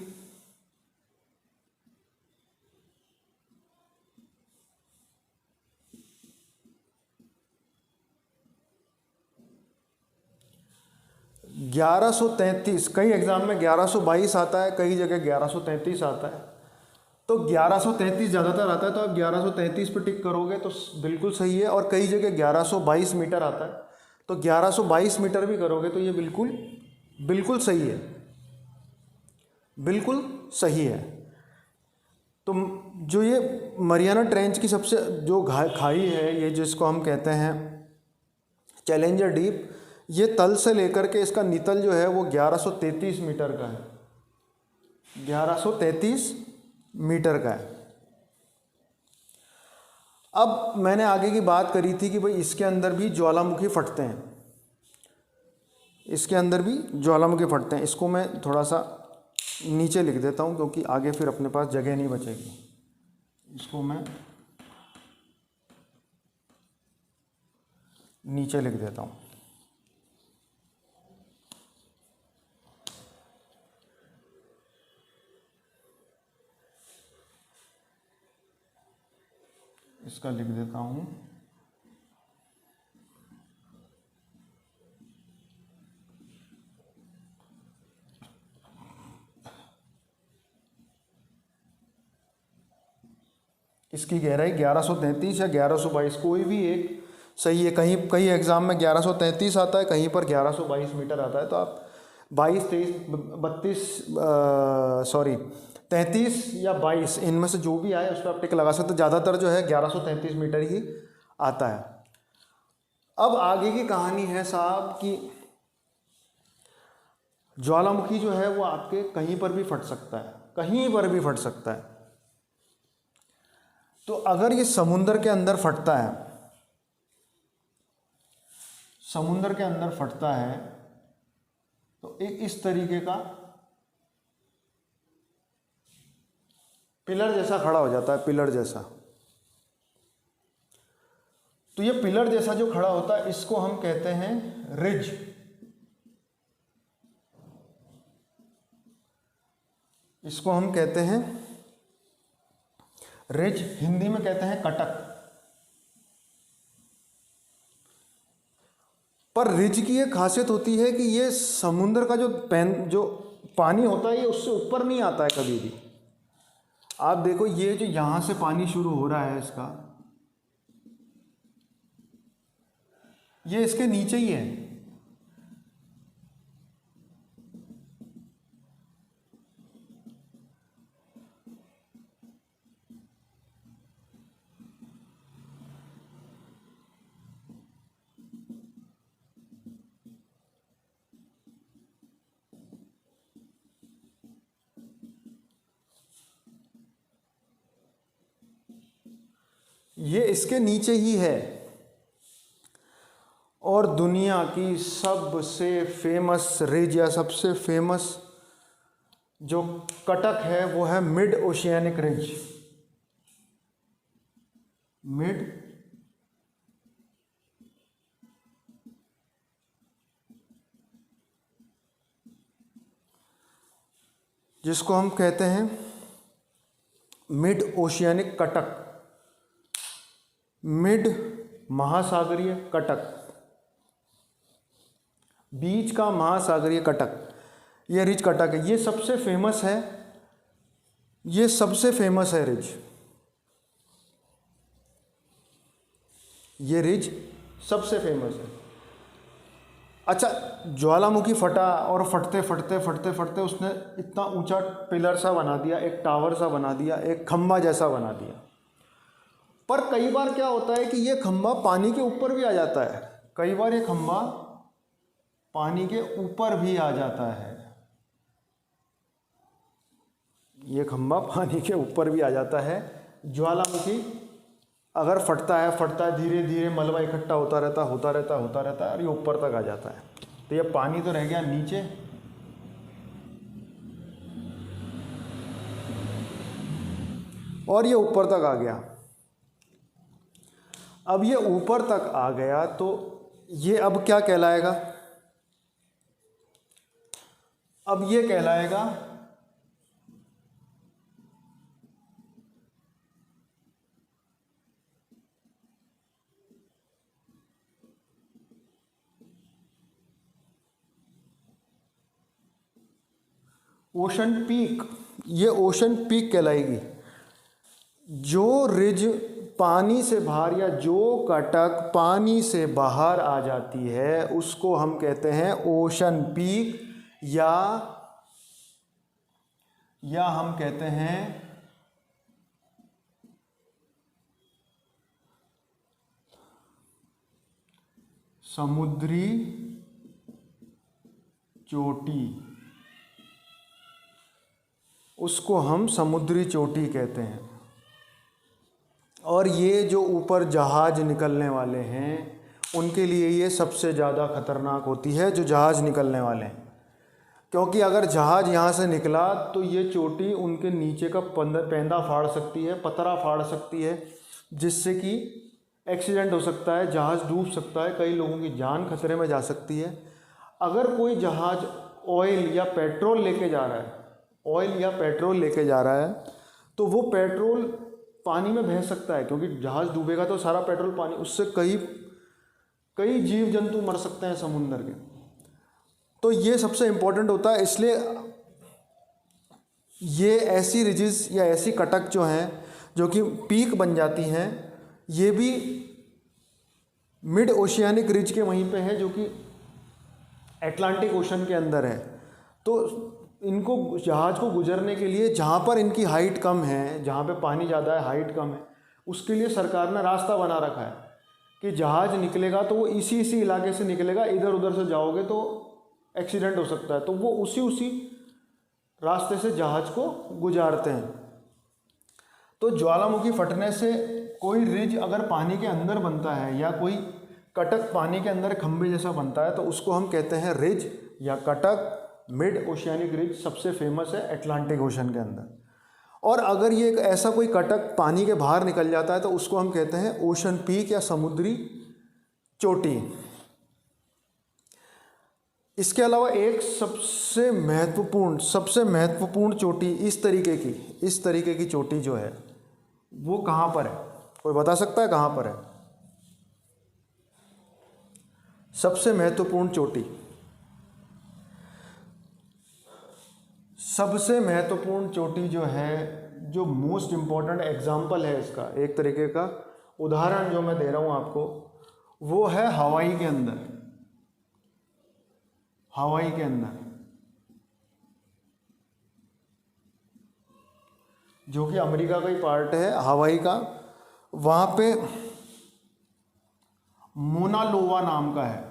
1133, कई एग्ज़ाम में 1122 आता है, कई जगह 1133 आता है। तो 1133 ज़्यादातर आता है, तो आप 1133 पे टिक करोगे तो बिल्कुल सही है। और कई जगह 1122 मीटर आता है, तो 1122 मीटर भी करोगे तो ये बिल्कुल बिल्कुल सही है, बिल्कुल सही है। तो जो ये मरियाना ट्रेंच की सबसे जो खाई है, ये जिसको हम कहते हैं चैलेंजर डीप, ये तल से लेकर के इसका नितल जो है वो 1133 मीटर का है, 1133 मीटर का है। अब मैंने आगे की बात करी थी कि भाई इसके अंदर भी ज्वालामुखी फटते हैं, इसके अंदर भी ज्वालामुखी फटते हैं। इसको मैं थोड़ा सा नीचे लिख देता हूँ क्योंकि आगे फिर अपने पास जगह नहीं बचेगी। इसको मैं नीचे लिख देता हूँ। इसका लिख देता हूँ इसकी गहराई 1133 या 1122, कोई भी एक सही है। कहीं कई एग्ज़ाम में 1133 आता है, कहीं पर 1122 मीटर आता है। तो आप 22, 23, 32 सॉरी 33 या 22 इनमें से जो भी आए उस पर आप टिक लगा सकते। ज़्यादातर जो है 1133 मीटर ही आता है। अब आगे की कहानी है साहब कि ज्वालामुखी जो है वो आपके कहीं पर भी फट सकता है, कहीं पर भी फट सकता है। तो अगर ये समुद्र के अंदर फटता है, समुद्र के अंदर फटता है तो एक इस तरीके का पिलर जैसा खड़ा हो जाता है, पिलर जैसा। तो ये पिलर जैसा जो खड़ा होता है इसको हम कहते हैं रिज। इसको हम कहते हैं रिज, हिंदी में कहते हैं कटक। पर रिज की ये खासियत होती है कि ये समुद्र का जो पानी होता है ये उससे ऊपर नहीं आता है कभी भी। आप देखो ये जो यहाँ से पानी शुरू हो रहा है इसका, ये इसके नीचे ही है। ये इसके नीचे ही है। और दुनिया की सबसे फेमस रिज या सबसे फेमस जो कटक है वो है मिड ओशियानिक रिज। मिड जिसको हम कहते हैं मिड ओशियानिक कटक, मिड महासागरीय कटक, बीच का महासागरीय कटक, ये रिज कटक है। ये सबसे फेमस है, ये सबसे फेमस है रिज, ये रिज सबसे फेमस है। अच्छा, ज्वालामुखी फटा और फटते फटते फटते फटते उसने इतना ऊंचा पिलर सा बना दिया, एक टावर सा बना दिया, एक खंबा जैसा बना दिया। पर कई बार क्या होता है कि ये खंबा पानी के ऊपर भी आ जाता है, कई बार ये खंबा पानी के ऊपर भी आ जाता है, ये खंबा पानी के ऊपर भी आ जाता है। ज्वालामुखी अगर फटता है धीरे धीरे मलबा इकट्ठा होता रहता है और ये ऊपर तक आ जाता है। तो ये पानी तो रह गया नीचे, और ये ऊपर तक आ गया। अब ये ऊपर तक आ गया तो ये अब क्या कहलाएगा? अब ये कहलाएगा ओशन पीक, ये ओशन पीक कहलाएगी। जो रिज पानी से बाहर या जो कटक पानी से बाहर आ जाती है उसको हम कहते हैं ओशन पीक, या हम कहते हैं समुद्री चोटी, उसको हम समुद्री चोटी कहते हैं। और ये जो ऊपर जहाज़ निकलने वाले हैं उनके लिए ये सबसे ज़्यादा ख़तरनाक होती है, जो जहाज़ निकलने वाले हैं, क्योंकि अगर जहाज़ यहाँ से निकला तो ये चोटी उनके नीचे का पैंदा फाड़ सकती है, पतरा फाड़ सकती है, जिससे कि एक्सीडेंट हो सकता है, जहाज़ डूब सकता है, कई लोगों की जान खतरे में जा सकती है। अगर कोई जहाज़ ऑयल या पेट्रोल लेके जा रहा है, तो वो पेट्रोल पानी में बह सकता है, क्योंकि जहाज़ डूबेगा तो सारा पेट्रोल पानी, उससे कई जीव जंतु मर सकते हैं समुद्र के। तो ये सबसे इम्पोर्टेंट होता है। इसलिए ये ऐसी रिजेस या ऐसी कटक जो हैं जो कि पीक बन जाती हैं, ये भी मिड ओशियानिक रिज के वहीं पे है, जो कि अटलांटिक ओशन के अंदर है। तो इनको जहाज़ को गुजरने के लिए जहाँ पर इनकी हाइट कम है, जहाँ पे पानी ज़्यादा है, हाइट कम है, उसके लिए सरकार ने रास्ता बना रखा है कि जहाज़ निकलेगा तो वो इसी इलाके से निकलेगा, इधर उधर से जाओगे तो एक्सीडेंट हो सकता है। तो वो उसी रास्ते से जहाज़ को गुजारते हैं। तो ज्वालामुखी फटने से कोई रिज अगर पानी के अंदर बनता है या कोई कटक पानी के अंदर खंबे जैसा बनता है तो उसको हम कहते हैं रिज या कटक। मिड ओशियानिक रिज सबसे फेमस है अटलांटिक ओशन के अंदर। और अगर ये एक ऐसा कोई कटक पानी के बाहर निकल जाता है तो उसको हम कहते हैं ओशन पीक या समुद्री चोटी। इसके अलावा एक सबसे महत्वपूर्ण चोटी इस तरीके की चोटी जो है वो कहाँ पर है? कोई बता सकता है कहाँ पर है सबसे महत्वपूर्ण चोटी? सबसे महत्वपूर्ण चोटी जो है, जो मोस्ट इम्पॉर्टेंट एग्जाम्पल है इसका, एक तरीके का उदाहरण जो मैं दे रहा हूँ आपको, वो है हवाई के अंदर। जो कि अमेरिका का ही पार्ट है, हवाई का। वहाँ पे मोना लोवा नाम का है,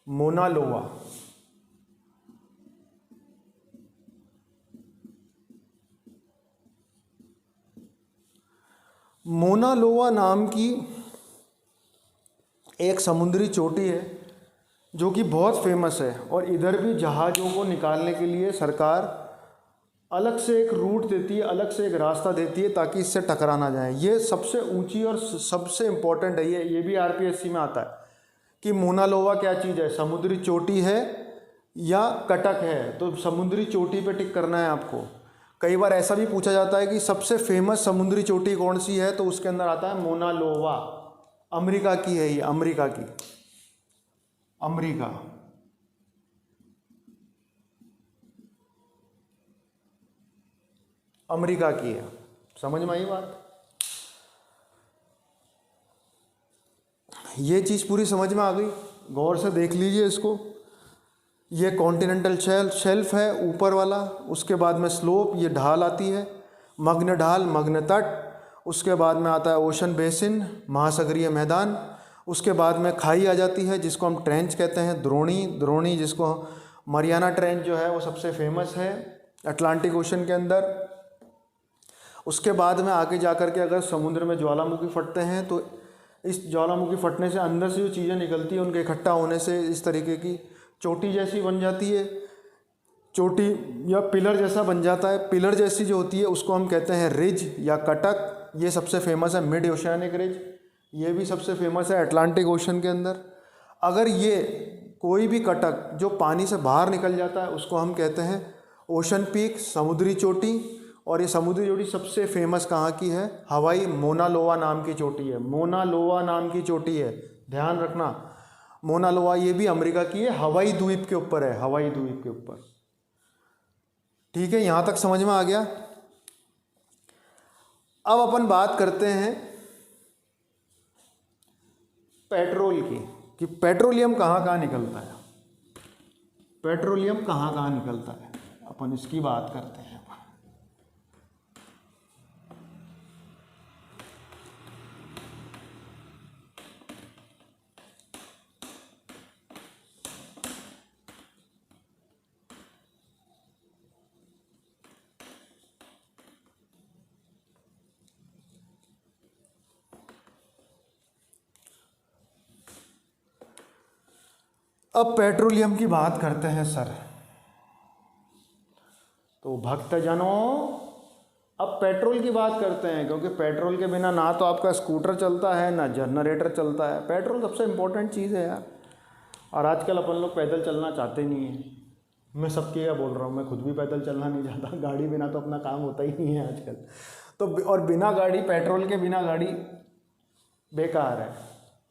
मोना लोवा। मोना लोवा नाम की एक समुद्री चोटी है जो कि बहुत फेमस है। और इधर भी जहाज़ों को निकालने के लिए सरकार अलग से एक रूट देती है, अलग से एक रास्ता देती है ताकि इससे टकरा ना जाए। ये सबसे ऊंची और सबसे इम्पोर्टेंट है। ये भी आरपीएससी में आता है कि मोना लोवा क्या चीज़ है, समुद्री चोटी है या कटक है, तो समुद्री चोटी पे टिक करना है आपको। कई बार ऐसा भी पूछा जाता है कि सबसे फेमस समुद्री चोटी कौन सी है, तो उसके अंदर आता है मोना लोवा, अमेरिका की है ये, अमेरिका की, अमेरिका। अमेरिका की है। समझ में आई बात? ये चीज़ पूरी समझ में आ गई? गौर से देख लीजिए इसको। ये कॉन्टिनेंटल शेल्फ है ऊपर वाला, उसके बाद में स्लोप, ये ढाल आती है, मग्न ढाल, मग्न तट, उसके बाद में आता है ओशन बेसिन, महासागरीय मैदान, उसके बाद में खाई आ जाती है जिसको हम ट्रेंच कहते हैं, द्रोणी जिसको मरियाना ट्रेंच जो है वो सबसे फेमस है अटलांटिक ओशन के अंदर। उसके बाद में आगे जा कर के अगर समुद्र में ज्वालामुखी फटते हैं तो इस ज्वालामुखी फटने से अंदर से जो चीज़ें निकलती हैं उनके इकट्ठा होने से इस तरीके की चोटी जैसी बन जाती है, चोटी या पिलर जैसा बन जाता है। पिलर जैसी जो होती है उसको हम कहते हैं रिज या कटक। ये सबसे फेमस है मिड ओशियानिक रिज, ये भी सबसे फेमस है अटलांटिक ओशन के अंदर। अगर ये कोई भी कटक जो पानी से बाहर निकल जाता है उसको हम कहते हैं ओशन पीक, समुद्री चोटी। और ये समुद्री चोटी सबसे फेमस कहाँ की है? हवाई, मोना लोवा नाम की चोटी है, मोना लोवा नाम की चोटी है, ध्यान रखना। मोना लोवा ये भी अमेरिका की है, हवाई द्वीप के ऊपर है, हवाई द्वीप के ऊपर। ठीक है, यहाँ तक समझ में आ गया? अब अपन बात करते हैं पेट्रोल की, कि पेट्रोलियम कहाँ कहाँ निकलता है, पेट्रोलियम कहाँ कहाँ निकलता है, अपन इसकी बात करते हैं। अब पेट्रोलियम की बात करते हैं सर। तो भक्तजनों अब पेट्रोल की बात करते हैं, क्योंकि पेट्रोल के बिना ना तो आपका स्कूटर चलता है ना जनरेटर चलता है। पेट्रोल सबसे इम्पोर्टेंट चीज़ है यार। और आजकल अपन लोग पैदल चलना चाहते नहीं हैं। मैं सबके क्या बोल रहा हूँ, मैं खुद भी पैदल चलना नहीं चाहता। गाड़ी बिना तो अपना काम होता ही नहीं है आजकल तो। और बिना गाड़ी, पेट्रोल के बिना गाड़ी बेकार है,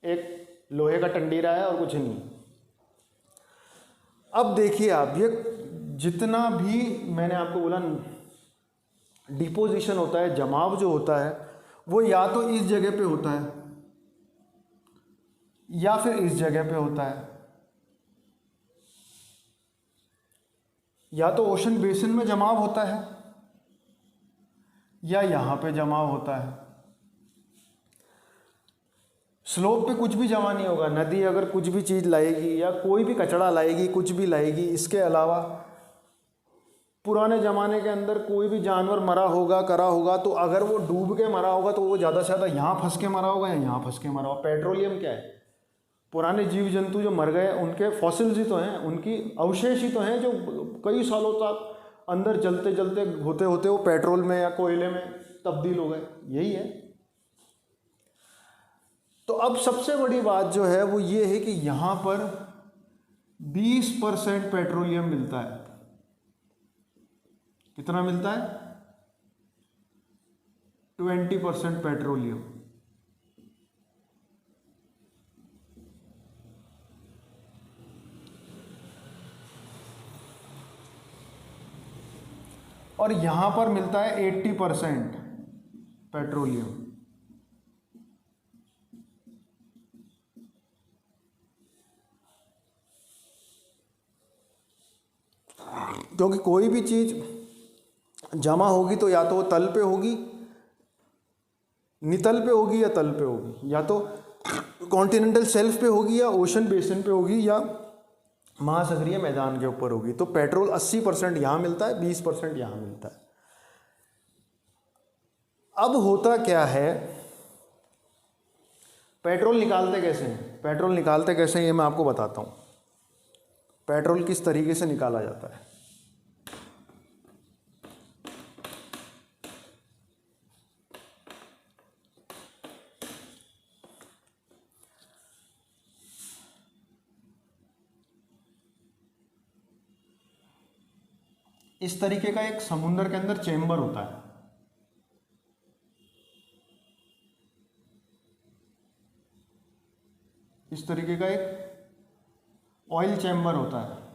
एक लोहे का टंडीरा है और कुछ नहीं। अब देखिए आप, ये जितना भी मैंने आपको बोला डिपोजिशन होता है, जमाव जो होता है, वो या तो इस जगह पे होता है या फिर इस जगह पे होता है, या तो ओशन बेसिन में जमाव होता है या यहाँ पे जमाव होता है। स्लोप पे कुछ भी जमा नहीं होगा। नदी अगर कुछ भी चीज़ लाएगी या कोई भी कचरा लाएगी, कुछ भी लाएगी, इसके अलावा पुराने ज़माने के अंदर कोई भी जानवर मरा होगा, करा होगा, तो अगर वो डूब के मरा होगा तो वो ज़्यादा से ज़्यादा यहाँ फंस के मरा होगा या यहाँ फंस के मरा होगा। पेट्रोलियम क्या है? पुराने जीव जंतु जो मर गए उनके फॉसिल्स ही तो हैं, उनकी अवशेष ही तो हैं, जो कई सालों तक अंदर जलते जलते होते होते वो पेट्रोल में या कोयले में तब्दील हो गए। यही है। तो अब सबसे बड़ी बात जो है वो ये है कि यहाँ पर 20% पेट्रोलियम मिलता है। कितना मिलता है? 20% पेट्रोलियम। और यहाँ पर मिलता है 80% पेट्रोलियम। क्योंकि कोई भी चीज़ जमा होगी तो या तो वो तल पे होगी, नितल पे होगी या तल पे होगी, या तो कॉन्टिनेंटल शेल्फ पे होगी या ओशन बेसिन पे होगी या महासागरीय मैदान के ऊपर होगी। तो पेट्रोल 80% यहाँ मिलता है, 20% यहाँ मिलता है। अब होता क्या है, पेट्रोल निकालते कैसे हैं? पेट्रोल निकालते कैसे हैं ये मैं आपको बताता हूँ। पेट्रोल किस तरीके से निकाला जाता है। इस तरीके का एक समुद्र के अंदर चेम्बर होता है। इस तरीके का एक ऑयल चेम्बर होता है।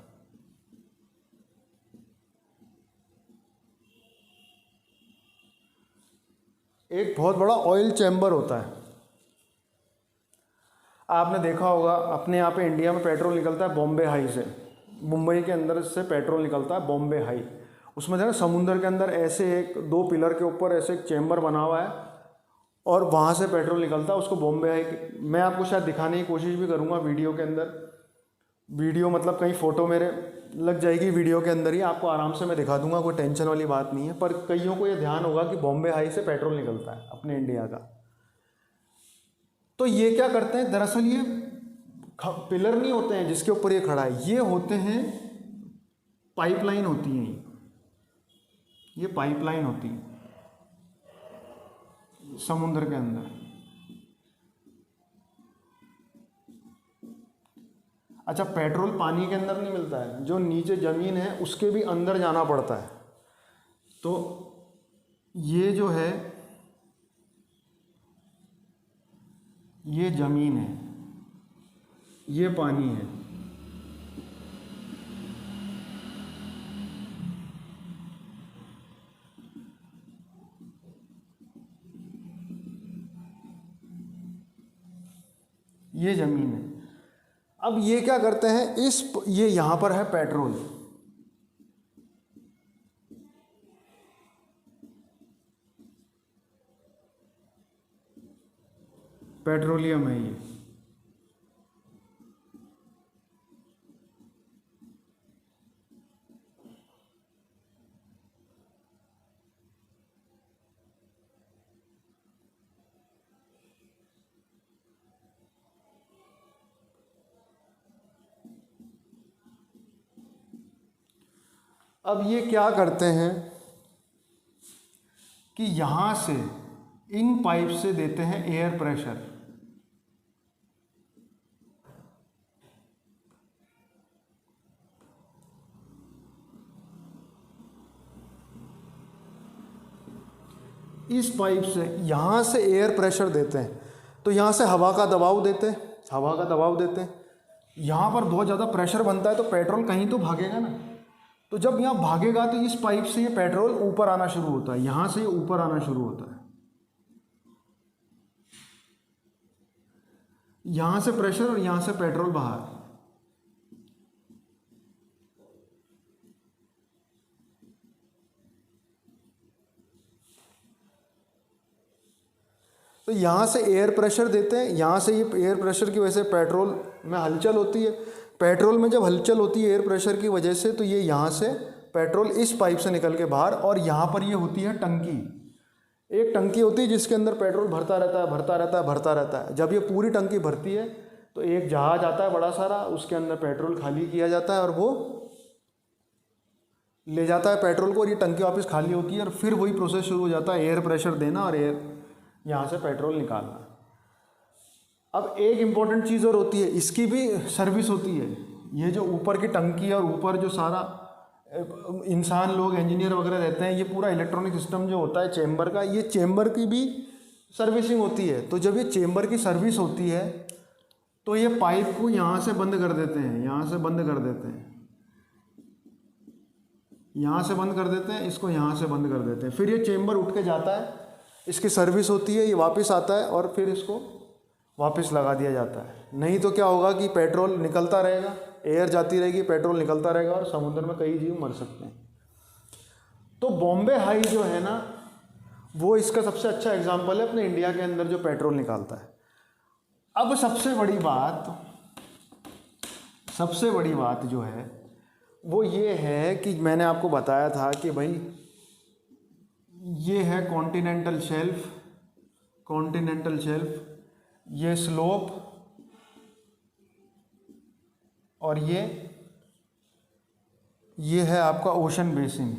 एक बहुत बड़ा ऑयल चेम्बर होता है। आपने देखा होगा अपने यहाँ पे इंडिया में पेट्रोल निकलता है बॉम्बे हाई से, मुंबई के अंदर से पेट्रोल निकलता है बॉम्बे हाई। उसमें जो है समुद्र के अंदर ऐसे एक 2 पिलर के ऊपर ऐसे एक चेम्बर बना हुआ है और वहाँ से पेट्रोल निकलता है, उसको बॉम्बे हाई। मैं आपको शायद दिखाने की कोशिश भी करूँगा वीडियो के अंदर। वीडियो मतलब कहीं फ़ोटो मेरे लग जाएगी वीडियो के अंदर ही, आपको आराम से मैं दिखा दूंगा, कोई टेंशन वाली बात नहीं है। पर कईयों को ये ध्यान होगा कि बॉम्बे हाई से पेट्रोल निकलता है अपने इंडिया का। तो ये क्या करते हैं, दरअसल ये पिलर नहीं होते हैं जिसके ऊपर ये खड़ा है, ये होते हैं पाइपलाइन होती हैं। ये पाइपलाइन होती है समुद्र के अंदर। अच्छा, पेट्रोल पानी के अंदर नहीं मिलता है, जो नीचे ज़मीन है उसके भी अंदर जाना पड़ता है। तो ये जो है ये ज़मीन है, ये पानी है। ये ज़मीन है। अब ये क्या करते हैं, ये यहाँ पर है पेट्रोल। पेट्रोलियम है ये। अब ये क्या करते हैं कि यहाँ से इन पाइप से देते हैं एयर प्रेशर। इस पाइप से यहाँ से एयर प्रेशर देते हैं, तो यहाँ से हवा का दबाव देते हैं, हवा का दबाव देते हैं। यहाँ पर बहुत ज़्यादा प्रेशर बनता है तो पेट्रोल कहीं तो भागेगा ना। तो जब यहाँ भागेगा तो इस पाइप से ये पेट्रोल ऊपर आना शुरू होता है, यहाँ से ये ऊपर आना शुरू होता है। यहाँ से प्रेशर और यहाँ से पेट्रोल बाहर। तो यहाँ से एयर प्रेशर देते हैं, यहाँ से ये एयर प्रेशर की वजह से पेट्रोल में हलचल होती है। पेट्रोल में जब हलचल होती है एयर प्रेशर की वजह से, तो ये यहाँ से पेट्रोल इस पाइप से निकल के बाहर, और यहाँ पर ये होती है टंकी। एक टंकी होती है जिसके अंदर पेट्रोल भरता रहता है, भरता रहता है, भरता रहता है। जब ये पूरी टंकी भरती है तो एक जहाज आता है बड़ा सारा, उसके अंदर पेट्रोल खाली किया जाता है और वो ले जाता है पेट्रोल को, और ये टंकी वापस खाली होती है और फिर वही प्रोसेस शुरू हो जाता है, एयर प्रेशर देना और एयर यहाँ से पेट्रोल निकालना। अब एक इम्पॉर्टेंट चीज़ और होती है, इसकी भी सर्विस होती है। ये जो ऊपर की टंकी और ऊपर जो सारा इंसान लोग इंजीनियर वगैरह रहते हैं, ये पूरा इलेक्ट्रॉनिक सिस्टम जो होता है चेम्बर का, ये चेम्बर की भी सर्विसिंग होती है। तो जब ये चेम्बर की सर्विस होती है तो ये पाइप को यहाँ से बंद कर देते हैं, यहाँ से बंद कर देते हैं, यहाँ से बंद कर देते हैं, इसको यहाँ से बंद कर देते हैं। फिर ये चेम्बर उठ के जाता है, इसकी सर्विस होती है, ये वापस आता है और फिर इसको वापस लगा दिया जाता है। नहीं तो क्या होगा कि पेट्रोल निकलता रहेगा, एयर जाती रहेगी, पेट्रोल निकलता रहेगा और समुद्र में कई जीव मर सकते हैं। तो बॉम्बे हाई जो है ना, वो इसका सबसे अच्छा एग्जाम्पल है अपने इंडिया के अंदर जो पेट्रोल निकालता है। अब सबसे बड़ी बात जो है वो ये है कि मैंने आपको बताया था कि भाई ये है कॉन्टिनेंटल शेल्फ, ये स्लोप, और ये है आपका ओशन बेसिन,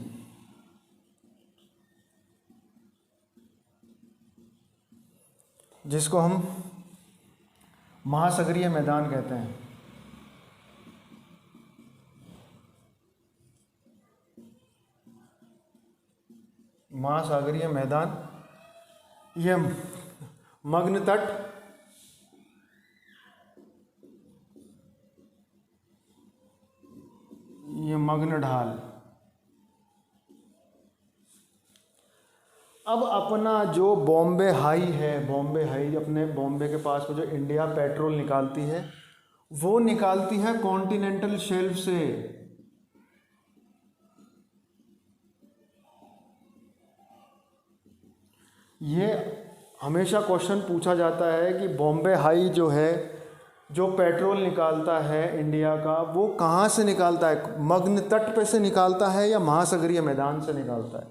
जिसको हम महासागरीय मैदान कहते हैं। महासागरीय मैदान, ये मग्न तट, ये मग्न ढाल। अब अपना जो बॉम्बे हाई है, बॉम्बे हाई अपने बॉम्बे के पास में जो इंडिया पेट्रोल निकालती है, वो निकालती है कॉन्टिनेंटल शेल्फ से। ये हमेशा क्वेश्चन पूछा जाता है कि बॉम्बे हाई जो है, जो पेट्रोल निकालता है इंडिया का, वो कहाँ से निकालता है? मग्न तट पे से निकालता है या महासागरीय मैदान से निकालता है?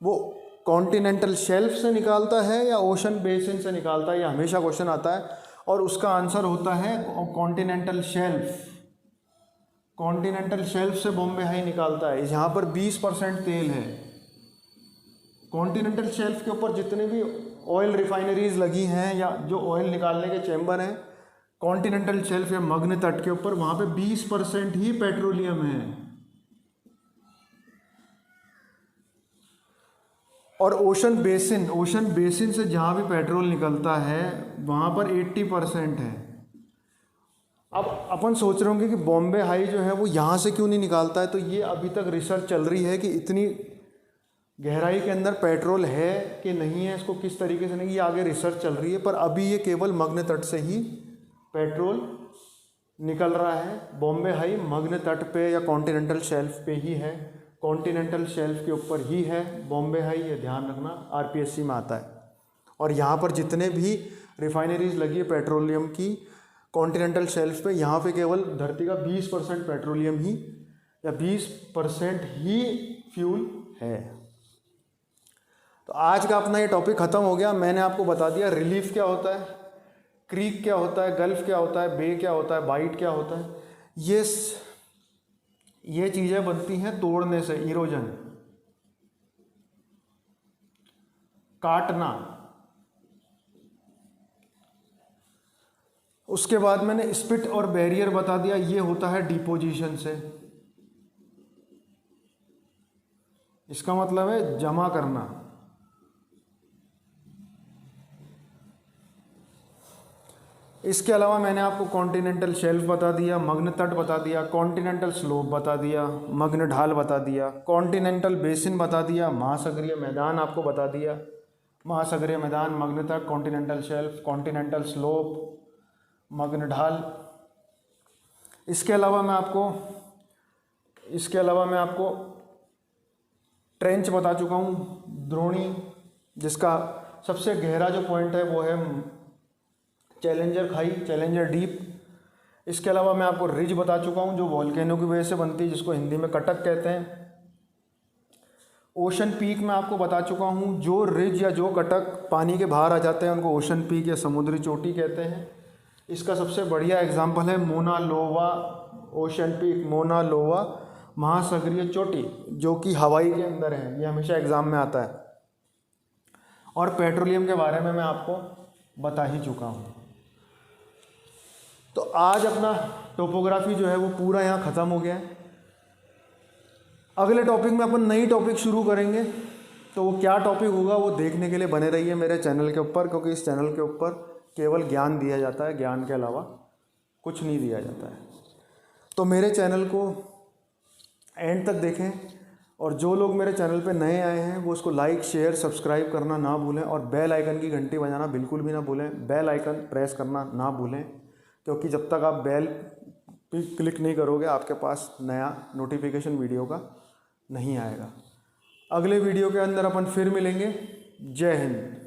वो कॉन्टिनेंटल शेल्फ से निकालता है या ओशन बेसिन से निकालता है? ये हमेशा क्वेश्चन आता है और उसका आंसर होता है कॉन्टिनेंटल शेल्फ। कॉन्टिनेंटल शेल्फ से बॉम्बे हाई निकालता है। यहाँ पर 20% तेल है। कॉन्टिनेंटल शेल्फ के ऊपर जितने भी ऑयल रिफाइनरीज लगी हैं या जो ऑयल निकालने के चैम्बर हैं, कॉन्टिनेंटल शेल्फ या मग्न तट के ऊपर, वहाँ पे 20% ही पेट्रोलियम है। और ओशन बेसिन से जहाँ भी पेट्रोल निकलता है वहाँ पर 80% है। अब अपन सोच रहे होंगे कि बॉम्बे हाई जो है वो यहाँ से क्यों नहीं निकालता है, तो ये अभी तक रिसर्च चल रही है कि इतनी गहराई के अंदर पेट्रोल है कि नहीं है, इसको किस तरीके से नहीं, ये आगे रिसर्च चल रही है। पर अभी ये केवल मग्न तट से ही पेट्रोल निकल रहा है। बॉम्बे हाई मग्न तट पे या कॉन्टिनेंटल शेल्फ पे ही है, कॉन्टिनेंटल शेल्फ के ऊपर ही है बॉम्बे हाई, ये ध्यान रखना, आरपीएससी में आता है। और यहाँ पर जितने भी रिफाइनरीज लगी है पेट्रोलियम की कॉन्टिनेंटल शेल्फ पे, यहाँ पे केवल धरती का 20% पेट्रोलियम ही या 20% ही फ्यूल है। तो आज का अपना ये टॉपिक ख़त्म हो गया। मैंने आपको बता दिया रिलीफ क्या होता है, क्रीक क्या होता है, गल्फ क्या होता है, बे क्या होता है, बाइट क्या होता है। ये चीज़ें बनती हैं तोड़ने से, इरोजन, काटना। उसके बाद मैंने स्पिट और बैरियर बता दिया, ये होता है डिपोजिशन से। इसका मतलब है जमा करना। इसके अलावा मैंने आपको कॉन्टिनेंटल शेल्फ बता दिया, मग्न तट बता दिया, कॉन्टिनेंटल स्लोप बता दिया, मग्न ढाल बता दिया, कॉन्टिनेंटल बेसिन बता दिया, महासागरीय मैदान आपको बता दिया, महासागरीय मैदान, मग्न तट, कॉन्टिनेंटल शेल्फ, कॉन्टिनेंटल स्लोप, मग्न ढाल। इसके अलावा मैं आपको ट्रेंच बता चुका हूँ, द्रोणी, जिसका सबसे गहरा जो पॉइंट है वो है चैलेंजर खाई, चैलेंजर डीप। इसके अलावा मैं आपको रिज बता चुका हूँ जो वॉल्केनो की वजह से बनती है, जिसको हिंदी में कटक कहते हैं। ओशन पीक मैं आपको बता चुका हूँ, जो रिज या जो कटक पानी के बाहर आ जाते हैं उनको ओशन पीक या समुद्री चोटी कहते हैं। इसका सबसे बढ़िया एग्जाम्पल है मोना लोवा, ओशन पीक, मोना लोवा महासागरीय चोटी, जो कि हवाई के अंदर है। ये हमेशा एग्ज़ाम में आता है। और पेट्रोलियम के बारे में मैं आपको बता ही चुका हूँ। तो आज अपना टोपोग्राफी जो है वो पूरा यहाँ ख़त्म हो गया है। अगले टॉपिक में अपन नई टॉपिक शुरू करेंगे, तो वो क्या टॉपिक होगा वो देखने के लिए बने रहिए मेरे चैनल के ऊपर, क्योंकि इस चैनल के ऊपर केवल ज्ञान दिया जाता है, ज्ञान के अलावा कुछ नहीं दिया जाता है। तो मेरे चैनल को एंड तक देखें, और जो लोग मेरे चैनल पे नए आए हैं वो उसको लाइक, शेयर, सब्सक्राइब करना ना भूलें, और बेल आइकन की घंटी बजाना बिल्कुल भी ना भूलें। बेल आइकन प्रेस करना ना भूलें, क्योंकि जब तक आप बेल पे क्लिक नहीं करोगे आपके पास नया नोटिफिकेशन वीडियो का नहीं आएगा। अगले वीडियो के अंदर अपन फिर मिलेंगे। जय हिंद।